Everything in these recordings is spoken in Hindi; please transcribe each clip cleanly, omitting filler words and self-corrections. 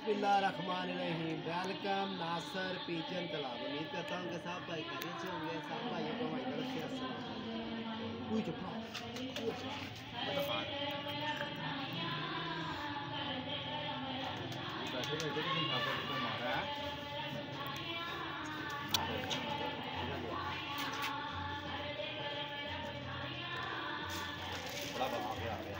बिस्मिल्लाहिर्रहमानिर्रहीम। वेलकम नासर पिजन तालाब। उम्मीद करता हूँ कि सब भाई खैरियत से होंगे। सब भाइयों को हमारी तरफ से अस्सलाम। कोई चुप बड़ा बना के आ गया।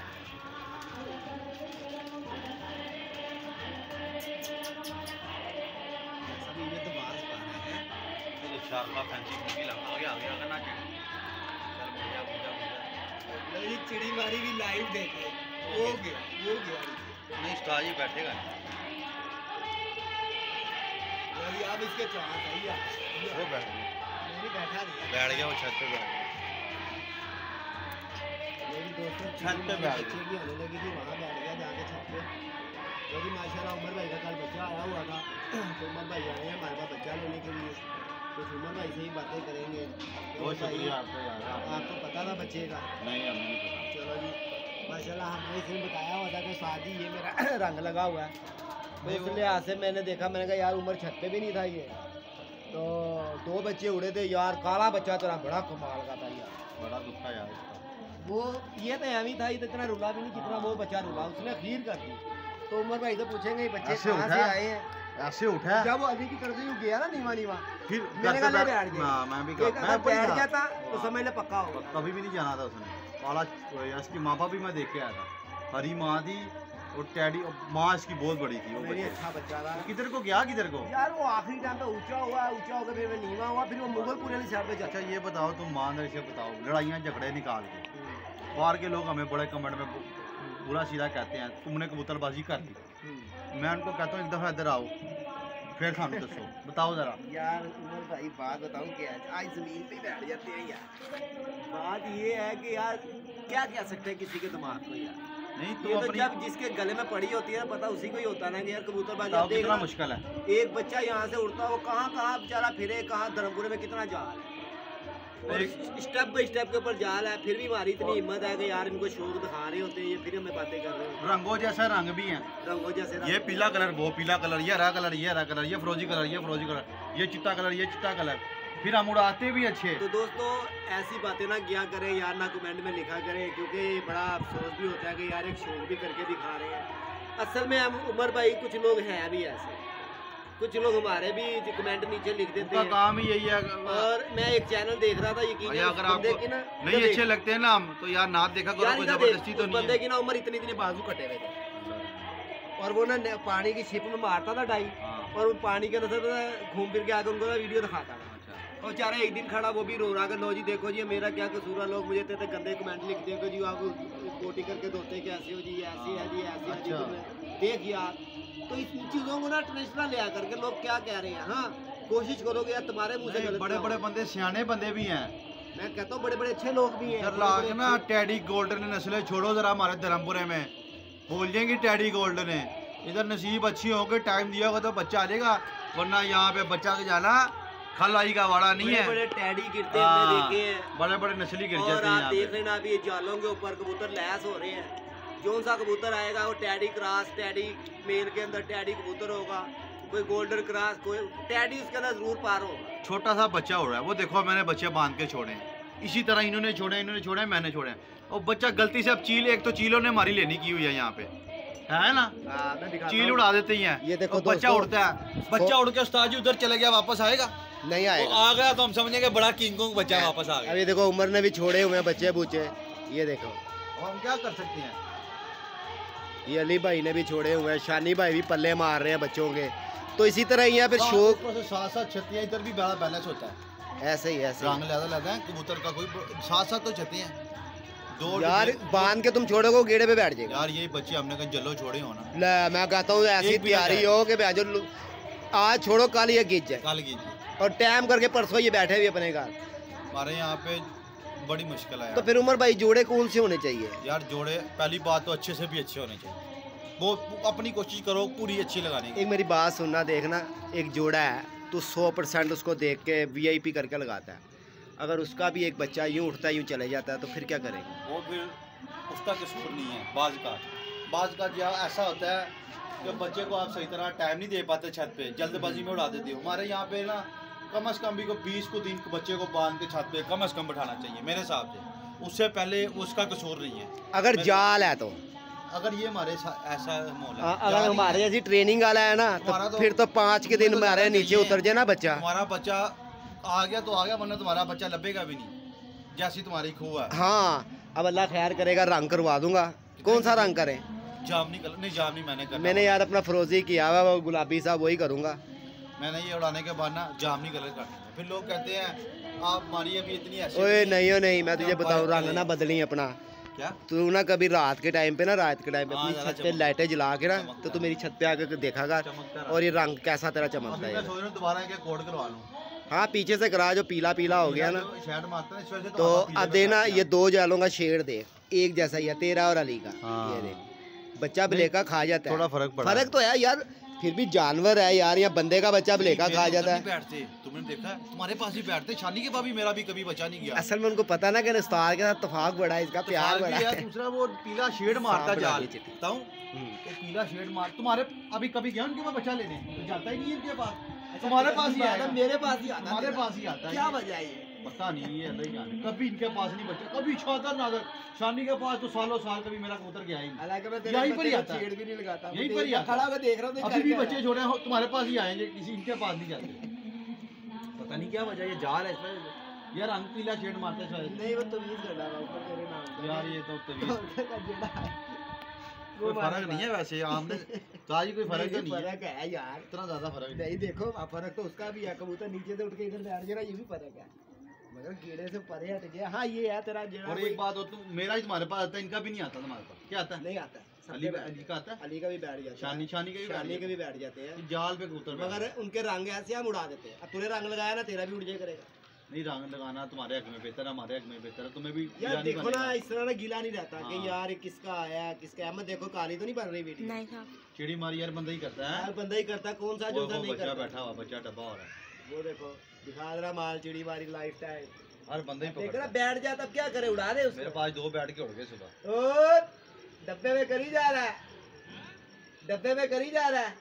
सभी में तो बाज पा रहे हैं। तो शार्पा फैंसी मूवी लगा गया ना कि चल मुझे मेरी चिड़ी मारी भी लाइव देखे। वो गया नहीं स्टार ही बैठेगा नहीं अब इसके चांस है यार। वो बैठ गया वो छत पे बैठ गया। मेरी दोस्तों छत पे बैठ बच्चे की होने लगी थी, वहाँ बैठ गया जाके छत पे। क्योंकि माशाल्लाह उमर भाई का कल बच्चा आया हुआ था, तो उमर भाई आए हैं हमारे पास बच्चा लेने के लिए। कुछ उमर भाई से ही बातें करेंगे। बहुत शुक्रिया आपका यार। आपको पता था बच्चे का? नहीं हमें नहीं पता। चलो जी माशाल्लाह हमने इसे बताया हुआ था कि शादी ये मेरा रंग लगा हुआ है, तो इस लिहाज से मैंने देखा, मैंने कहा यार उमर छत पे भी नहीं था ये, तो दो बच्चे उड़े थे यार। काला बच्चा तेरा बड़ा कमाल का था यार, बड़ा दुखा यार इसका। वो ये तो एम ही था, ये तो इतना रुला भी नहीं जितना वो बच्चा रुला, उसने खीर कर दी। तो उमर भाई से पूछेंगे ये बच्चे कहाँ से आए हैं? ऐसे उठा जब वो अभी की करते ही गया ना नीवा फिर मैंने कहा बैठ गया। हाँ, मैं भी मैं बैठ गया था तो समझ ले पक्का हो। कभी भी नहीं जाना था उसने। काला इसकी माँ बाप भी मैं देख के आया था। हरी माँ थी और टैडी माँ इसकी बहुत बड़ी थी। वो मेरी अच्छा बच्चा था। किधर को गया किधर को यार वो आखिरी टाइम पे ऊंचा हुआ, ऊंचा होकर फिर नीवा हुआ, फिर वो मुगलपुर वाली साइड पे अच्छा चला। ये बताओ तुम ईमानदारी से बताओ, लड़ाइयाँ झगड़े निकाल के बाहर के लोग हमें बड़े कमेंट में बुरा सीधा कहते हैं तुमने कबूतरबाजी कर दी। मैं उनको कहता हूँ एक दफ़ा इधर आओ फिर सामने दसो बताओ ज़रा। यार उमर भाई बात बताऊं क्या है, आज ज़मीन पे बैठ जाते हैं यार। बात ये है कि यार क्या कह सकते हैं किसी के दिमाग को यार। नहीं ये तो जब जिसके गले में पड़ी होती है पता उसी को ही होता ना कि यार कबूतरबाजी कितना मुश्किल है। एक बच्चा यहाँ से उड़ता वो कहाँ कहाँ बेचारा फिरे, कहाँ धर्मपुरे में कितना जाल है, और स्टेप बाई स्टेप के ऊपर जाल है, फिर भी हमारी इतनी हिम्मत है कि यार इनको शौक दिखा रहे होते हैं, ये फिर हमें बातें कर रहे हैं। रंगों जैसा रंग भी है, रंगों जैसे ये पीला कलर वो पीला कलर, ये हरा कलर ये हरा कलर, ये फरोजी कलर ये फरोजी कलर, ये चिट्टा कलर ये चिट्टा कलर, फिर हम उड़ाते भी अच्छे। तो दोस्तों ऐसी बातें ना किया करें यार, ना कमेंट में लिखा करें, क्योंकि बड़ा अफसोस भी होता है कि यार एक शौक भी करके दिखा रहे हैं। असल में हम उमर भाई कुछ लोग हैं भी ऐसे, कुछ लोग हमारे भी कमेंट नीचे लिख देते हैं, काम ही यही है। और मैं एक चैनल देख रहा था, यकीन अगर आपको नहीं अच्छे लगते हैं ना हम तो यार ना देखा करो, कोई जबरदस्ती तो नहीं है। बंदे की ना उम्र इतनी इतनी बाजू कटे हुए थे, और वो ना पानी की शिप में मारता था डाई, और वो पानी के अंदर घूम फिर के आके उनको ना वीडियो दिखाता था। और बेचारा एक दिन खड़ा वो भी रो रहा, लो जी देखो जी मेरा क्या कसूर है, लोग मुझे इतने गंदे कमेंट लिखते हैं कि जी आप कोटी करके धोते कैसे हो जी, ऐसी है जी ऐसी है जी, देख यार। तो इस चीज़ों को ना ट्रेडिशनल लिया करके लोग क्या कह रहे हैं, हाँ कोशिश करोगे यार तुम्हारे मुँह से। बड़े बड़े बंदे सियाने बंदे भी हैं, मैं कहता हूँ बड़े बड़े अच्छे लोग भी हैं। लाके ना टैडी गोल्डन नस्लें छोड़ो जरा हमारे धर्मपुरे में, बोल जाएंगी टैडी गोल्डन है। इधर नसीब अच्छी होगी, टाइम दिया होगा तो बच्चा आ जाएगा, वरना यहाँ पे बच्चा के जाना खलाई का वाड़ा नहीं है। बड़े टैडी गिरते हमने देखे हैं, बड़े बड़े नस्ली गिर और जाते हैं। आप देख लेना अभी जालों के ऊपर कबूतर लैस हो रहे हैं, जो सा कबूतर आएगा वो टैडी क्रॉस, टैडी मेल के अंदर टैडी कबूतर होगा, कोई गोल्डन क्रॉस, कोई टैडी उसके अंदर जरूर पार होगा। छोटा सा बच्चा हो रहा है, वो देखो मैंने बच्चे बांध के छोड़े हैं, इसी तरह इन्होंने छोड़े मैंने छोड़े, और बच्चा गलती से अब चील, एक तो चीलों ने हमारी लेनी की हुई है यहाँ पे है ना, चील उड़ा देते हैं। ये देखो बच्चा उड़ता है, बच्चा उड़ के उस्ताद जी उधर चले गया, वापस आएगा नहीं आएगा, आ गया तो हम समझेंगे बड़ा किंग कोंग बच्चा वापस आ गया। अभी देखो उमर ने भी छोड़े हुए हैं बच्चे बूचे, ये देखो हम क्या कर सकते हैं। ये अली भाई ने भी छोड़े हुए हैं, शानी भाई भी पल्ले मार रहे हैं बच्चों के। तो इसी तरह यहाँ पे शौक साथ साथ छतियाँ, इधर भी बड़ा बैलेंस होता है, ऐसे ही ऐसे रंग ज्यादा है कबूतर का, कोई साथ साथ तो छतियाँ दो यार बांध के तुम छोड़ोगे गेड़े पे बैठ जाएगा यार। यही बच्चे हमने कहीं जलो छोड़े हो ना, ले मैं कहता हूँ ऐसी तैयारी हो कि आज छोड़ो कल ये गिर जाए, कल गिर, और टाइम करके परसों ये बैठे हुए अपने घर। हमारे यहाँ पे बड़ी मुश्किल है। तो फिर उमर भाई जोड़े कौन से होने चाहिए यार? जोड़े पहली बात तो अच्छे से भी अच्छे होने चाहिए, वो अपनी कोशिश करो पूरी अच्छी लगाने की। एक मेरी बात सुनना, देखना एक जोड़ा है तो 100% उसको देख के VIP करके लगाता है, अगर उसका भी एक बच्चा यूँ उठता है यूँ चले जाता है तो फिर क्या करेगा? वो फिर उसका कसूर नहीं है। बाज का या ऐसा होता है कि बच्चे को आप सही तरह टाइम नहीं दे पाते छत पे, जल्दबाजी में उड़ा देते हो। हमारे यहाँ पे ना कम से कम भी को 20 को दिन बच्चे को बांध के छत पे कम से कम बैठाना चाहिए मेरे हिसाब से। उससे पहले उसका कसूर नहीं है अगर जाल है तो, अगर ये हमारे ऐसा माहौल है, अगर हमारे जैसी ट्रेनिंग वाला है ना तो फिर तो 5 के दिन हमारे नीचे उतर जाए ना बच्चा। हमारा बच्चा आ गया तो आ गया, वरना तुम्हारा बच्चा लभेगा भी नहीं, जैसी तुम्हारी खूह है। हाँ, अब अल्लाह खैर करेगा, रंग करवा दूंगा। कौन सा रंग करें? जामनी कलर नहीं, जामनी मैंने करना। मैंने यार अपना फरोजी किया हुआ, वो गुलाबी सा वही करूंगा। मैंने ये उड़ाने के बाद ना जामनी कलर कर दूंगा। फिर लोग कहते हैं आप मारिए अभी इतनी ऐसी। ओए नहीं हो नहीं, मैं तुझे बताऊँ, रंग ना बदली अपना। क्या तू ना कभी रात के टाइम पे अपनी हाँ, छत पे लाइटें जला के ना, तो तू मेरी छत पे आकर देखागा और ये रंग कैसा तेरा चमकता मैं है। सोच रहा हूं दोबारा के कोड करवा लूं। हाँ, पीछे से करा, जो पीला पीला हो गया ना, शेड मारता है इस वजह से। तो अब देना ये 2 जालों का शेड दे, एक जैसा ही है तेरा और अली का। हाँ। ये देख, बच्चा ब्लेका खा जाता है। थोड़ा फर्क तो है यार, फिर भी जानवर है यार, या बंदे का बच्चा ब्लेका खा जाता है। बैठते तुमने देखा है, तुम्हारे पास ही बैठते। शानी के पास भी मेरा भी कभी बच्चा नहीं गया। असल में उनको पता ना कि उस्ताद के साथ तफाक बड़ा है, इसका प्यार बड़ा है। दूसरा वो पीला शेड मारता जाल, बताऊं वो पीला शेड मार। तुम्हारे अभी कभी गया उनके पास बच्चा लेने? तो जाता ही नहीं है उनके पास। तुम्हारे पास ही आएगा, मेरे पास ही आता, तुम्हारे पास ही आता है। क्या वजह है? पता नहीं है, नहीं जाने। कभी इनके पास नहीं बच्चा, कभी शादर नादर। शानी के पास तो सालों साल कभी मेरा कबूतर गया ही नहीं। यहीं पर ही आता है, छेड़ भी नहीं लगाता, यहीं पर ही आता है। खड़ा होकर देख रहा हूं, अभी भी बच्चे छोड़े हैं तुम्हारे पास ही आएंगे, किसी इनके पास नहीं जाते। पता नहीं क्या वजह, ये जाल है इसमें यार, रंग पीला शेड मारते हैं शायद। नहीं, वो तमीज कर रहा है ऊपर तेरे नाम यार ये तो तमीज कोई फर्क नहीं है वैसे आमने ताजी, कोई फर्क तो नहीं है। फर्क है यार, इतना ज्यादा फर्क नहीं। देखो फर्क तो उसका भी है, कबूतर नीचे से उठ के इधर बैठ गया, ये भी फर्क है, मगर कीड़े से परे हट गया। हाँ, ये है तेरा जेड़ा। और एक बात हो, तुम मेरा ही तुम्हारे पास आता है, इनका भी नहीं आता तुम्हारे पास। क्या आता है? नहीं आता। अली का आता है, अली का भी बैठ जाता है, शानी के भी बैठ जाते हैं जाल पे कबूतर। मगर उनके रंग ऐसे हम उड़ा देते हैं। अब तूने रंग लगाया ना, तेरा भी उड़ जाए करेगा। नहीं, रंग लगाना तुम्हारे हक में बेहतर है, हमारे हक में बेहतर है। तुम्हें भी यार देखो ना, इस तरह ना गीला नहीं रहता कि हाँ। यार किसका आया किसका। अहमद देखो, काली तो नहीं बन रही बेटी। नहीं था। चिड़ी मारी यार बंदा ही करता है। यार बंदा ही करता, कौन सा जो सा नहीं बच्चा करता। बैठा हुआ, बच्चा डब्बा हो रहा है। वो देखो दिखा रहा माल, चिड़ी मारी लाइफ टाइम। हर बंदा ही देख पकड़ता रहा, है। बैठ जा, तब क्या करे, उड़ा दे उसको। मेरे पास 2 बैठ के उड़ गए सुबह। ओ, डब्बे में करी जा रहा है, डब्बे में करी जा रहा है।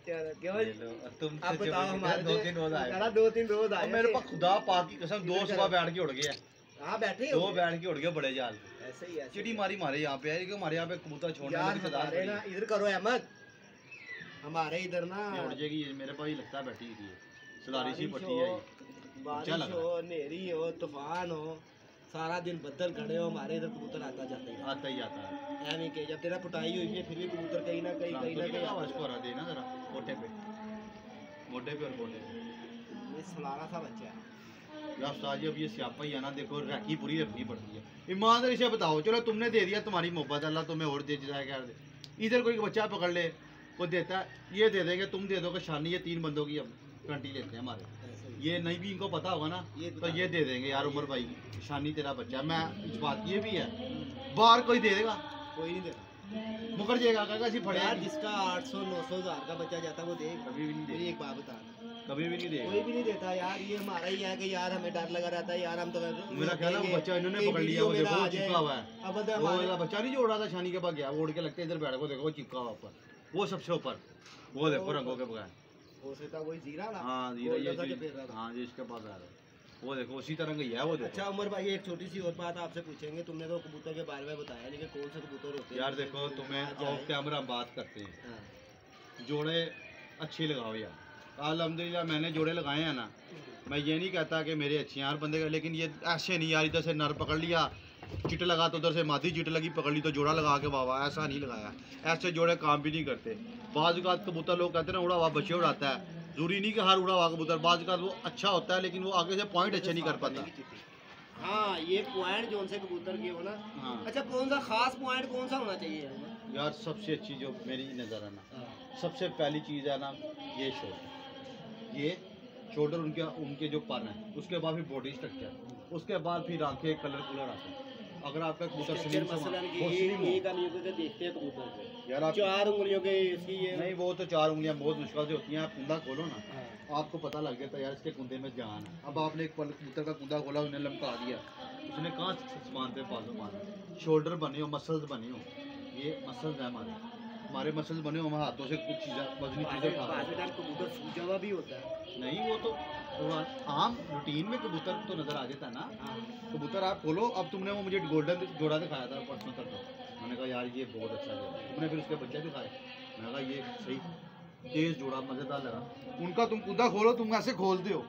चलो क्यों, तुम आप बताओ, हमारे 2-3 रोज आए। 2-3 रोज आए मेरे पास खुदा पाक की कसम 2 सुबह बैठ के उड़ गए हैं। हाँ, बैठे 2 बैठ के उड़ गए बड़े जाल पे। ऐसे ही चिड़ी मारी मारे यहाँ पे है, क्योंकि हमारे यहाँ पे कबूतर छोड़ने यार। की सदार हमारे ना इधर करो अहमद, हमारे इधर ना ये उड़ जाएगी। ये मेरे पास ही लगता है बैठी हुई है, सलारी सी पट्टी है ये। बारिश हो, नेरी हो, तूफान हो, सारा दिन बदल खड़े हो, हमारे इधर कबूतर आता जाता ही आता ही आता है। ऐਵੇਂ के जब तेरा पिटाई हुई है, फिर भी कबूतर कहीं ना कहीं आवाज को हरा देना जरा, मोटे पे मोटे पे और मोटे पे। ये सलारा सा बच्चा है। यार उस्ताद जी, अब ये स्यापा ही है ना, देखो राखी पूरी रखनी पड़ती है। ईमानदारी से बताओ, चलो तुमने दे दिया, तुम्हारी मोहब्बत, अल्लाह तुम्हें और दे जाए कर दे। इधर कोई बच्चा पकड़ ले, कोई देता है, ये दे देंगे, तुम दे दोगे शानी, ये 3 बंदों की अब गारंटी लेते हैं हमारे। ये नहीं भी इनको पता होगा ना, तो ये दे देंगे यार उमर भाई, शानी तेरा बच्चा। मैं इस बात ये भी है, बाहर कोई दे देगा, कोई नहीं देता, मुकर जाएगा, कहेगा ऐसी फड़े यार जिसका 800-900 हज़ार का बच्चा जाता है वो दे। कभी भी नहीं मेरी देगा, एक बात बता, कभी भी नहीं देगा। कोई भी नहीं देता यार। ये हमारा ही है कि यार हमें डर लगा रहता है यार, हम तो मेरा ख्याल है वो बच्चा इन्होंने पकड़ लिया, वो देखो वो चिपका हुआ है। अब वो वाला बच्चा नहीं जो उड़ा था शानी के पास गया, वो उड़ के लगते इधर बैठ को, देखो वो चिपका हुआ ऊपर, वो सबसे ऊपर, वो देखो रंगों के बगैर। हो सकता वही जीरा ना। हाँ जीरा, ये हाँ जी, इसके पास आ रहा है, वो देखो उसी तरह का ही है वो देखो। अच्छा उमर भाई, एक छोटी सी और बात आपसे पूछेंगे, तुमने तो कबूतर के बारे में बताया नहीं कि कौन से कबूतर होते हैं। यार देखो, तुम्हें ऑफ कैमरा हम बात करते हैं, हाँ। जोड़े अच्छे लगाओ यार। अल्हम्दुलिल्लाह मैंने जोड़े लगाए हैं ना, मैं ये नहीं कहता कि मेरे अच्छे यार बंदे का, लेकिन ये ऐसे नहीं यार, इधर से नर पकड़ लिया चिट लगा तो उधर से मादी चिट लगी, पकड़ ली तो जोड़ा लगा के वाह, ऐसा नहीं लगाया। ऐसे जोड़े काम भी नहीं करते। बाज़ औक़ात कबूतर लोग कहते हैं ना उड़ा हुआ बच्चे उड़ाता है, ज़रूरी नहीं कि हर उड़ा हुआ कबूतर, बाज़ औक़ात वो अच्छा होता है लेकिन वो आगे से पॉइंट अच्छे नहीं कर पाता। हाँ, ये पॉइंट जो उनसे कबूतर की हो ना। हाँ अच्छा, कौन सा खास पॉइंट कौन सा होना चाहिए यार, सबसे अच्छी जो मेरी नज़र है ना, सबसे पहली चीज़ है ना, ये शोल्डर, ये शोल्डर उनके जो पर हैं, उसके बाद फिर बॉडी स्ट्रक्चर, उसके बाद फिर आंखें कलर आता है। अगर आपका कबूतर देखते हैं कबूतर को यार, आप 4 उंगलियों के इसकी ये नहीं, वो तो 4 उंगलियां बहुत मुश्किल से होती हैं। आप कुंदा खोलो ना, आपको पता लग जाता है यार इसके कुंदे में जान है। अब आपने एक कबूतर का कुंदा खोला, उन्हें लमका दिया, उसने कहाँ सामान पे पालो मारा, शोल्डर बने हो, मसल्स बने हो, ये मसल्स है हमारे मसल्स बने हो, हम हाथों से कुछ चीज़ें वजनी चीज़ें उठा रहे हैं। कबूतर सूजा हुआ भी होता है। नहीं वो तो आम रूटीन में कबूतर तो नज़र आ जाता है ना। कबूतर आप खोलो, अब तुमने वो मुझे गोल्डन जोड़ा दिखाया था परसों तक, मैंने कहा यार ये बहुत अच्छा जोड़ा, तुमने फिर उसके बच्चे दिखाए, मैंने कहा ये सही तेज़ जोड़ा मज़ेदार लगा। उनका तुम खुदा खोलो, तुम ऐसे खोलते हो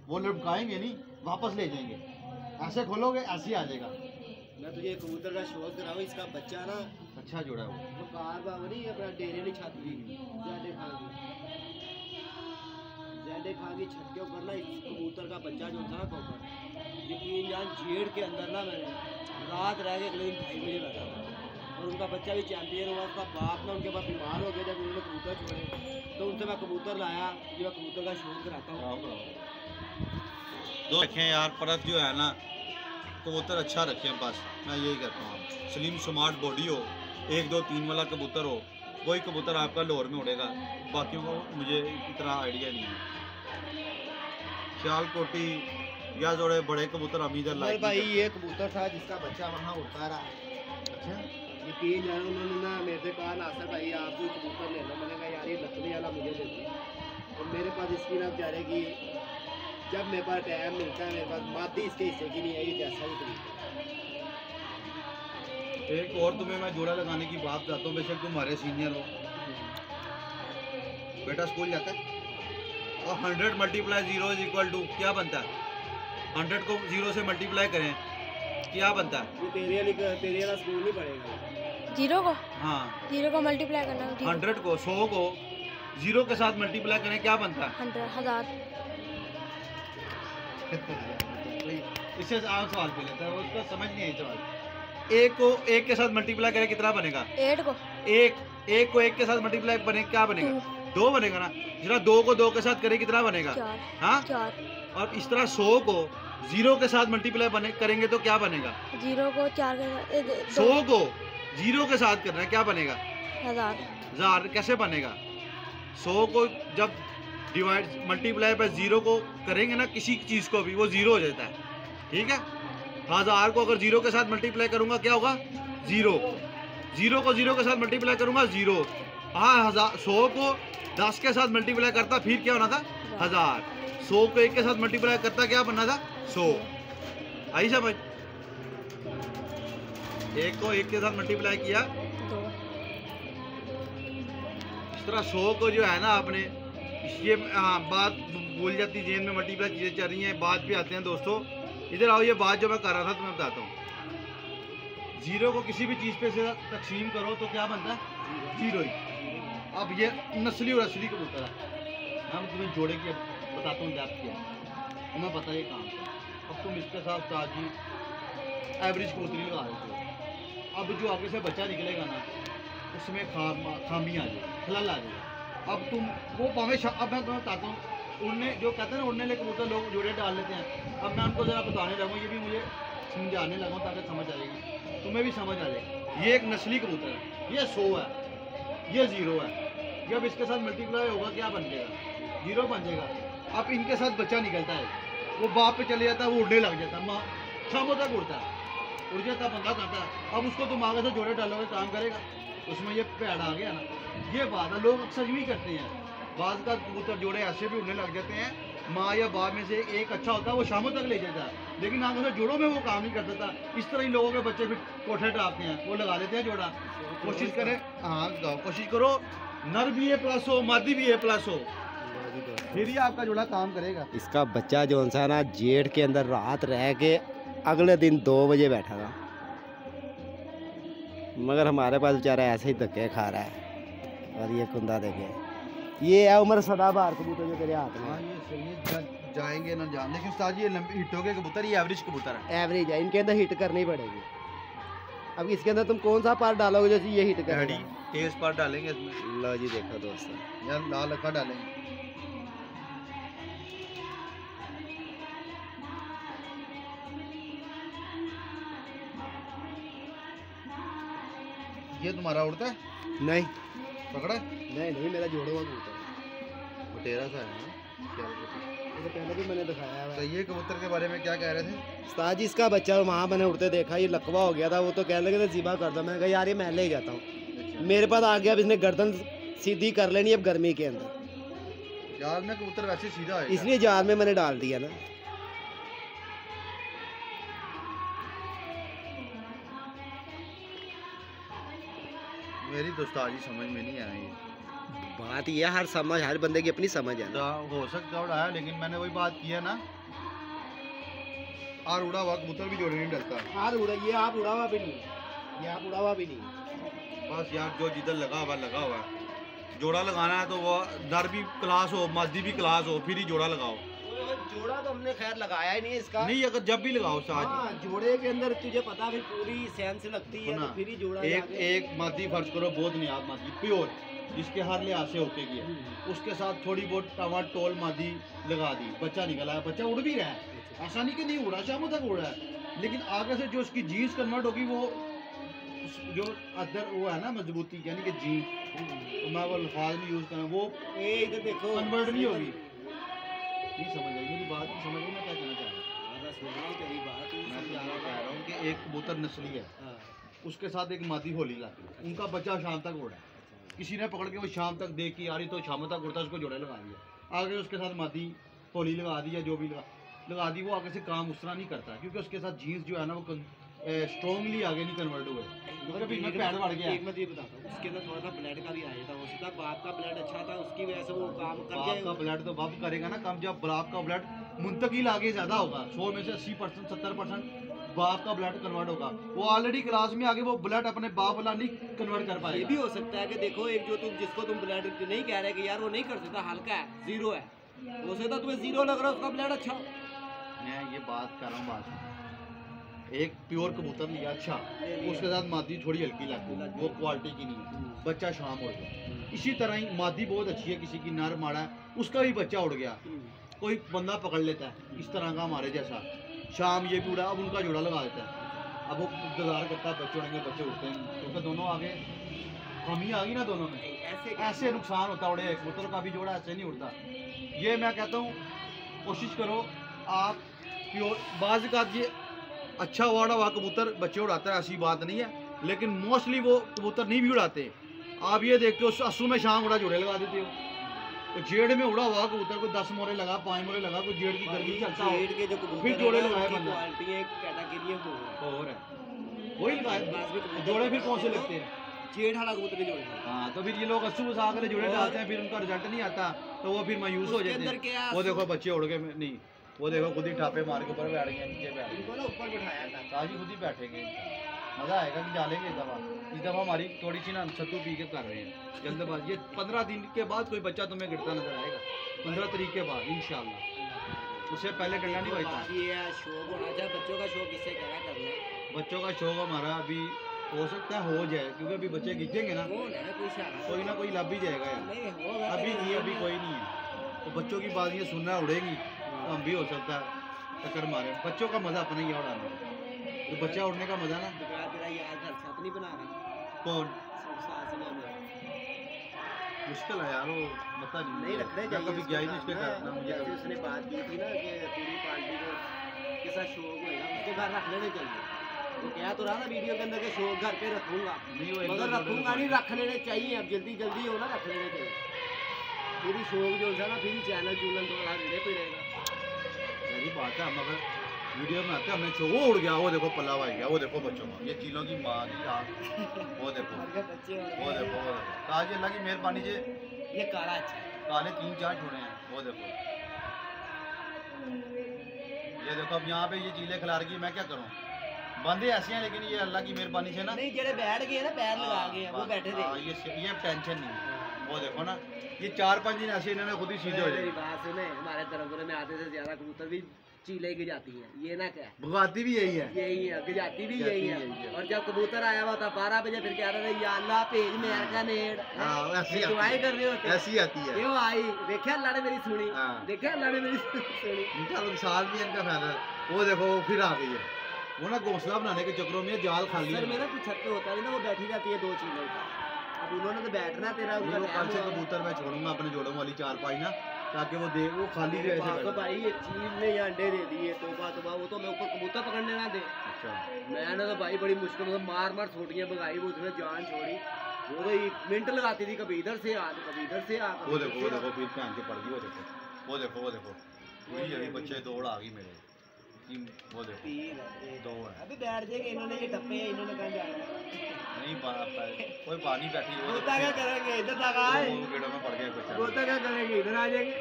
वो लटकाएंगे नहीं, वापस ले जाएंगे, ऐसे खोलोगे ऐसे ही आ जाएगा। मैं तुझे कबूतर का शौक कराऊँ, इसका बच्चा ना अच्छा जोड़ा है वो कार बाबा नहीं अपना डेरे नहीं छाती ज़्यादा खा की छत के ऊपर ना इस कबूतर का बच्चा जो था ना कबूतर, यकीन जान जेड़ के अंदर ना मैंने रात रह के अगले दिन 2:30 बजे बैठा था, और उनका बच्चा भी चैंपियन हुआ। उसका बाप ना उनके पास बीमार हो गया जब उन्होंने कबूतर छोड़े, तो उनसे मैं कबूतर लाया, जो मैं कबूतर का शौक कराता हूँ। दो रखें यार, परत जो है ना कबूतर अच्छा रखें, बस मैं यही कहता हूँ। स्लिम स्मार्ट बॉडी हो, 1 2 3 वाला कबूतर हो, कोई कबूतर आपका लाहौर में उड़ेगा, बाकियों को मुझे इतना आइडिया नहीं है। सियालकोटी या जोड़े बड़े कबूतर हम इधर लाए भाई, ये कबूतर था जिसका बच्चा वहाँ उड़ता रहा। अच्छा, यकीन जानो उन्होंने ना मेरे से कहा नासर भाई आप कोई कबूतर ले लो, मैंने कहा यार ये लकड़ी वाला मुझे दे दो, और मेरे पास इसकी ना बेचारे की जब मेरे पास टाइम मिलता है, मेरे पास मादी इसके हिस्से की नहीं है, ये जैसा भी तरीका। एक और तुम्हें मैं जोड़ा लगाने की बात चाहता हूँ, बेशक तुम हमारे सीनियर हो, बेटा स्कूल जाता है और 100 × 0 = क्या बनता है? 100 को 0 से मल्टीप्लाई करें क्या बनता है? ये तेरे वाला स्कूल नहीं पड़ेगा। 0 को, हाँ 0 को मल्टीप्लाई करना, 100 को 100 को 0 के साथ मल्टीप्लाई करें क्या बनता है? 100,000। इससे आम सवाल पे लेता है, वो उसको समझ नहीं आई सवाल। 1 को 1 के साथ मल्टीप्लाई करें कितना बनेगा? 8 को 1 को 1 के साथ मल्टीप्लाई बने क्या बनेगा? 2 बनेगा ना। जरा 2 को 2 के साथ करें कितना बनेगा? 4। हाँ 4। और इस तरह 100 को 0 के साथ मल्टीप्लाई करेंगे तो क्या बनेगा? 0 को 4 के साथ 100 को 0 के साथ करना है क्या बनेगा? 1000। कैसे बनेगा? 100 को जब डिवाइड मल्टीप्लाई पर 0 को करेंगे ना, किसी चीज़ को भी वो 0 हो जाता है, ठीक है। 1000 को अगर 0 के साथ मल्टीप्लाई करूंगा क्या होगा? 0। 0 को 0 के साथ मल्टीप्लाई करूंगा 0। हाँ 100 को 10 के साथ मल्टीप्लाई करता फिर क्या होना था? 1000। 100 को 1 के साथ मल्टीप्लाई करता क्या बनना था? 100। आई समझ? 1 को 1 के साथ मल्टीप्लाई किया 2। इस तरह 100 को जो है ना आपने ये बात भूल जाती, जेन में मल्टीप्लाई चीज़ें चल रही हैं, बात पे आते हैं दोस्तों। इधर आओ, ये बात जो मैं कर रहा था तुम्हें बताता हूँ। 0 को किसी भी चीज़ पे से तकसीम करो तो क्या बनता है? 0 ही। अब ये नस्ली और असली कबूतर है, मैं तुम्हें जोड़े की बताता हूँ डेप्थ क्या है, तुम्हें पता है ये काम है। अब तुम इसके साथ ताजी एवरेज कबूतरी लगा देते हो, अब जो आगे से बच्चा निकलेगा ना उसमें खामी आ जाएगी, खलल आ जाएगा। अब तुम वो पावे अब मैं तुम्हें बताता हूँ, उड़ने जो कहते हैं ना उड़ने लगे कबूतर लोग जोड़े डाल लेते हैं। अब मैं उनको ज़रा बताने लगूँ, ये भी मुझे समझाने लगा ताकि समझ आ जाएगी, तुम्हें भी समझ आ जाएगी। ये एक नस्ली कबूतर है, ये 100 है, ये 0 है। जब इसके साथ मल्टीप्लाई होगा क्या बन जाएगा? 0 बन जाएगा। अब इनके साथ बच्चा निकलता है, वो बाप पे चले जाता है, वो उड़ने लग जाता है, माँ शामों तक उड़ता है, उड़ जाता बंदा करता है। अब उसको तुम आगे से जोड़े डालोगे काम करेगा? उसमें ये पैड आ गया ना, ये बात है। लोग अक्सर भी करते हैं, बाज़ का कबूतर जोड़े ऐसे भी उड़ने लग जाते हैं, माँ या बाप में से एक अच्छा होता है वो शामों तक ले जाता है, लेकिन आगे से जोड़ों में वो काम नहीं करता था। इस तरह ही लोगों के बच्चे फिर कोठे टापते हैं, वो लगा लेते हैं जोड़ा। कोशिश करें, हाँ कोशिश करो नर भी A+ हो, मादी भी A+ हो, फिर ही आपका जोड़ा काम करेगा। इसका बच्चा जो सा ना जेठ के अंदर रात रह के अगले दिन 2 बजे बैठा था, मगर हमारे पास बेचारा ऐसे ही धक्के खा रहा है। और ये कुंदा देखे, ये है उम्र सदाबहार कबूतर जो तेरे हाथ में। हाँ ये सही है, जाएंगे ना जान, लेकिन उस्ताद जी ये लंबी हिटों के कबूतर, ये एवरेज कबूतर है। एवरेज है, इनके अंदर हिट करनी पड़ेगी। अब इसके अंदर तुम कौन सा पार्ट डालोगे जैसे ये हिट करेगा? तेज पार्ट डालेंगे इसमें। लो जी देखो दोस्तों, यार लाल अक्खा डालेंगे। ये तुम्हारा उड़ता है? नहीं पकड़ा? नहीं, मेरा जोड़ा हुआ कबूतर है। वो तेरा सा है ना? क्या तो पहले भी मैंने दिखाया तो है। ये कबूतर के बारे में क्या कह रहे थे? उस्ताद जी इसका बच्चा वहाँ मैंने उड़ते देखा, ये लकवा हो गया था, वो तो कहने लगे थे ज़िबा कर दो। मैंने कहा यार ये मैं ले जाता हूँ, मेरे पास आ गया, अब इसने गर्दन सीधी कर लेनी अब गर्मी के अंदर, जाल में कबूतर वैसे सीधा है, इसलिए जाल में मैंने डाल दिया ना। मेरी दोस्ताजी समझ में नहीं आई। बात ये हर समझ, हर बंदे की अपनी समझ है ना। हो सकता है उड़ाया, लेकिन मैंने वही बात की है ना, और उड़ा हुआ कबूतर भी जोड़े नहीं डलता। यार उड़ा, ये आप उड़ा हुआ भी नहीं, ये आप उड़ा हुआ भी नहीं। बस यार जो जिधर लगा हुआ है। जोड़ा लगाना है तो वो दर भी क्लास हो, मस्दी भी क्लास हो, फिर ही जोड़ा लगाओ। जोड़ा तो हमने खैर लगाया ही नहीं है इसका। नहीं, अगर जब भी लगाओ साज, हाँ, जोड़े के अंदर तुझे पता भी पूरी सेंस लगती है तो फिर ही जोड़ा एक मादी फर्ज करो, बहुत नियाज मादी प्योर, जिसके हर लिहाज से होके गया, उसके साथ थोड़ी बहुत टमाट टोल मादी लगा दी, बच्चा निकला है, बच्चा उड़ भी रहा है, ऐसा नहीं कि नहीं उड़ा, शाम तक उड़ा है, लेकिन आगे से जो उसकी जीन्स कन्वर्ट होगी, वो जो अंदर वो है ना मजबूती, यानी कि जी, तो मैं वो अल्फाज नहीं यूज़ करूँ, वो इधर देखो कन्वर्ट नहीं होगी। नहीं समझ आई मेरी बात, नहीं समझ आई मैं क्या कहना चाह रहा हूँ। तेरी बात मैं तो ये कह रहा हूँ कि एक कबूतर नस्ली है, उसके साथ एक मादी होली लाती है, उनका बच्चा शाम तक उड़ा, किसी ने पकड़ के वो शाम तक देख की आ रही तो शाम तक उड़ता, उसको जोड़े लगा दिया, आगे उसके साथ मादी होली लगा दी या जो भी लगा दी, वो आगे से काम उस तरह नहीं करता, क्योंकि उसके साथ जीन्स जो है ना वो स्ट्रॉन्गली आगे नहीं कन्वर्ट हुए, मतलब इसमें पैड बढ़ गया। एक मैं ये बताता हूँ, उसके अंदर थोड़ा सा ब्लड का भी आया था, हो सकता है बाप का ब्लड अच्छा था, उसकी वजह से वो काम कर बाप का ब्लड तो बाप करेगा ना काम, जब बाप का ब्लड मुंतकिल आगे ज़्यादा होगा, 100 में से 80% 70% बाप का ब्लड कन्वर्ट होगा, वो ऑलरेडी क्लास में आगे वो ब्लड अपने बाप वाला नहीं कन्वर्ट कर पाएगा। ये भी हो सकता है कि देखो, एक जो तुम जिसको तुम ब्लड नहीं कह रहे कि यार वो नहीं कर सकता, हल्का है, जीरो है, हो सकता तुम्हें जीरो लग रहा है, उसका ब्लड अच्छा। मैं ये बात कर रहा हूँ, बात एक प्योर कबूतर लिया अच्छा, उसके साथ मादी थोड़ी हल्की लगती है, वो क्वालिटी की नहीं है, बच्चा शाम उड़ गया। इसी तरह ही मादी बहुत अच्छी है, किसी की नर माड़ा है, उसका भी बच्चा उड़ गया, कोई बंदा पकड़ लेता है इस तरह का हमारे जैसा, शाम ये भी उड़ा, अब उनका जोड़ा लगा देता है, अब वो इंतजार करता है बच्चे उड़ेंगे, बच्चे उड़ते हैं, क्योंकि दोनों आगे कमी आ गई ना दोनों में, ऐसे नुकसान होता उड़े, कबूतर का भी जोड़ा ऐसे नहीं उड़ता। ये मैं कहता हूँ कोशिश करो आप प्योर, बाज़ का ये अच्छा वाड़ा हुआ कबूतर बच्चे उड़ाता है, ऐसी बात नहीं है, लेकिन मोस्टली वो कबूतर नहीं भी उड़ाते। आप ये देखते हो अस्सू में शाम उड़ा जोड़े लगा देते हो, तो जेड़ में उड़ा हुआ कबूतर को 10 मोरे लगा, 5 मोरे लगा, कोई जेड़ की गर्मी चलता हो, के जो कबूतर फिर जोड़े लगाए बंदा क्वालिटी है, कैटेगरी है, और है वही लगाए, जोड़े फिर कौन से लगते हैं, जेड़ वाला कबूतर जोड़े। हाँ, तो फिर ये लोग अस्सू बसा कर जोड़े डालते हैं, फिर उनका रिजल्ट नहीं आता, तो वो फिर मायूस हो जाते हैं। वो देखो बच्चे उड़ गए, नहीं वो देखो खुद ही टापे मार के ऊपर बैठ गए, नीचे बैठ गए, इनको ना ऊपर बिठाया था, ताजी खुद ही बैठेंगे, मज़ा आएगा कि डालेंगे इस दफ़ा हमारी थोड़ी सी ना सत्तू पी के कर रहे हैं जल्दबाजी। ये 15 दिन के बाद कोई बच्चा तुम्हें गिरता नजर आएगा, 15 तारीख के बाद इंशाल्लाह, उससे पहले डंडा नहीं बजता। ये शौक होना चाहिए बच्चों का, शौक किससे कहना करना है, बच्चों का शौक हमारा अभी हो सकता है हो जाए, क्योंकि अभी बच्चे खींचेंगे ना, कोई ना कोई लग ही जाएगा यार, अभी नहीं, अभी कोई नहीं है, तो बच्चों की बात ये सुनना उड़ेगी, तो हम भी हो सकता है टक्कर मारे, बच्चों का मज़ा अपना ही है उड़ाने, तो बच्चा उड़ने का मज़ा ना, तेरा यार घर साथ नहीं बना रहा, कौन मुश्किल है यार, वो पता नहीं रखने चाहिए, कभी गया ही नहीं उसके घर ना, मुझे जैसे उसने बात की थी ना कि पूरी पार्टी को के साथ शौक होगा, उसको घर रख लेने चाहिए, तो क्या तो रहा ना वीडियो के अंदर के शौक घर पे रखूंगा, मगर रखूंगा नहीं, रख लेने चाहिए, अब जल्दी जल्दी हो ना, रख लेने चाहिए, फिर शौक जो है ना, फिर चैनल चूनल थोड़ा ढूंढे पड़ेगा, यही बात है। मगर वीडियो में आते हमने वो उड़ गया, वो देखो पल्ला भाई गया, वो देखो बच्चों का, ये चीलों की माँ की आँख, वो देखो वो देखो ताज अल्लाह की मेहरबानी से ये काला अच्छा है, काले 3-4 छोड़े हैं, वो देखो ये देखो, अब यहाँ पे ये चीलें खिला रही, मैं क्या करूँ, बंदे ऐसे हैं, लेकिन ये अल्लाह की मेहरबानी से ना, नहीं जेड़े बैठ गए ना, पैर लगा गए वो बैठे थे, ये टेंशन नहीं है, वो देखो ना, ये 4-5 दिन ऐसे इन्होंने खुद ही सीधे हो मेरी जाए। बात सुने, हमारे तरफ में आते से ज्यादा कबूतर भी चीले की जाती है, ये ना क्या भगाती भी यही है, यही है, गजाती भी यही है, और जब कबूतर आया हुआ था 12 बजे, फिर क्या रहा था, या अल्लाह भेज मेहर का नेड़, दुआएं कर रहे होते, ऐसी आती है, ये आई, देखा अल्लाह ने मेरी सुनी, हाँ। देखा अल्लाह ने मेरी सुनी, इनका साल भी इनका फायदा, वो देखो वो फिर आ गई है, वो ना घोंसला बनाने के चक्करों में जाल खाली सर है, मेरा कुछ छत पे होता है ना, वो बैठी रहती है 2 चीलों का, अब उन्होंने तो बैठना, तेरा कल से कबूतर मैं छोड़ूंगा अपने जोड़ों वाली 4-5 ना, ताकि वो दे, वो खाली भी ऐसे तो भाई ये चीज ने ये अंडे दे दिए, तोबा तोबा। वो तो मैं ऊपर कबूतर पकड़ने ना दे। अच्छा मैंने तो भाई बड़ी मुश्किल से मार छोटियां भगाई, वो उसने जान छोड़ी। वो तो मिनट लगाती थी, कभी इधर से आ कभी इधर से आ। वो देखो फिर पहन के पड़ गई, वो देखो वही अभी बच्चे दौड़ आ गई मेरे। वो देखो दो है। अभी बैठ जाएंगे, इन्होंने ये टप्पे हैं, इन्होंने कहाँ जाना है? नहीं कोई पानी बैठी है, वो क्या करेंगे, इधर तक आए वो गेड़ों में पड़ गया बच्चा। वो क्या करेंगे, इधर आ जाएंगे।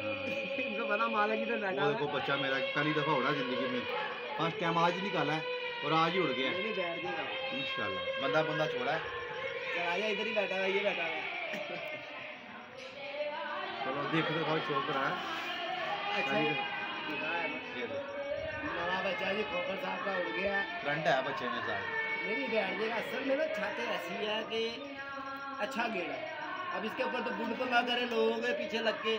इनको पता माला की इधर बैठा वो देखो बच्चा मेरा पहली दफा हो रहा है जिंदगी में, फर्स्ट टाइम आज ही निकाला है और आज ही उड़ गया। नहीं बैठ जाएगा इंशाल्लाह, बंदा छोड़ा है। चल आजा, इधर ही बैठा है, ये बैठा है। चलो देख लो बहुत शौक रहा है। अच्छा ये देखो नवा बच्चा जी खोकर साहब का उड़ गया। फ्रंट है बच्चे में साथ। नहीं बैठ जाएगा। असल में ना छाते ऐसी है कि अच्छा गेड़ है। अब इसके ऊपर तो गुड तो ना करे लोगों के पीछे लग के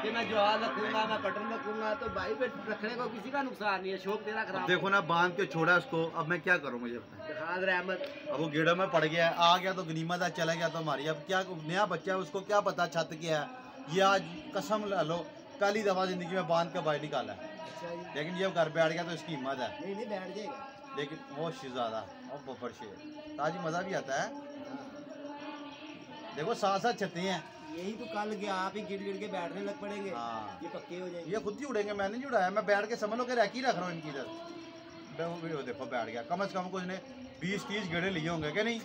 कि मैं जवाल रखूंगा, मैं पटन रखूंगा, तो भाई पे रखने को किसी का नुकसान नहीं है। शौक तेरा खराब। देखो ना बांध के छोड़ा उसको, अब मैं क्या करूँ मुझे खाद रहमत। अब वो गेड़ों में पड़ गया, आ गया तो गनीमत है, चला गया तो हमारी। अब क्या नया बच्चा है, उसको क्या पता छत क्या है। ये आज कसम लो पहली दफा जिंदगी में बांध के बाहर निकाला है। अच्छा जी। लेकिन ये घर बैठ गया तो इसकी हिम्मत है। नहीं बैठ जाएगा, लेकिन वो शिज़ादा और बफर शेर ताजी मज़ा भी आता है। देखो साथ साथ छते हैं। यही तो कल गया आप ही गिर गिर के बैठने लग पड़ेंगे। हाँ ये पक्के हो जाएंगे। ये खुद ही उड़ेंगे, मैंने नहीं उड़ाया। मैं बैठ के समझ लो कि रैकी रख रहा हूँ इनकी इधर। वो देखो बैठ गया, कम से कम कुछ ने 20-30 गेड़े लिए होंगे क्या? नहीं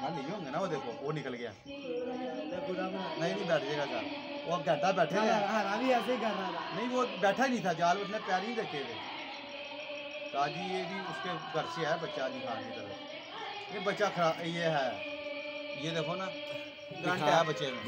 हाँ लिए होंगे ना। वो देखो वो निकल गया। नहीं बैठ जाएगा जाल, वो घंटा बैठे हरा भी ऐसे ही कर रहा था। नहीं वो बैठा ही नहीं था जाल, उसने पैर ही रखे थे। ताजी ये भी उसके घर से है बच्चा जी खान की तरफ। ये बच्चा खरा ये है, ये देखो ना करंट है बच्चे में।